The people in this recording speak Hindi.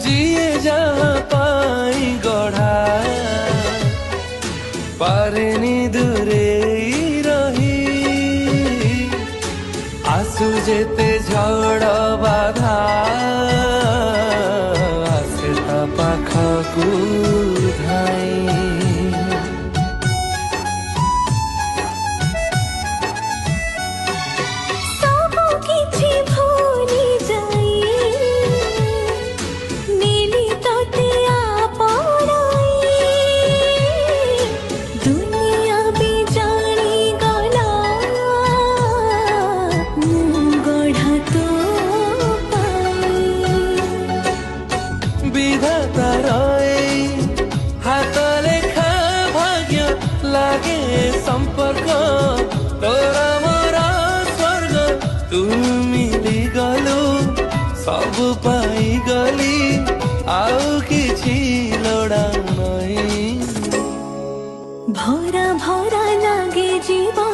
जिए जहाँ पाई गढ़ा पारेनी दूरे रही आसु जेते झड़ बाधा आसे ता पाखकु धाई विधाता रहे हाथ लेखा भाग्य लागे संपर्क तोरा मोरा स्वर्ग तू मिली गलु सब पाई गली आउ किछि लोड़ा नहीं भरा भरा लागे जीवन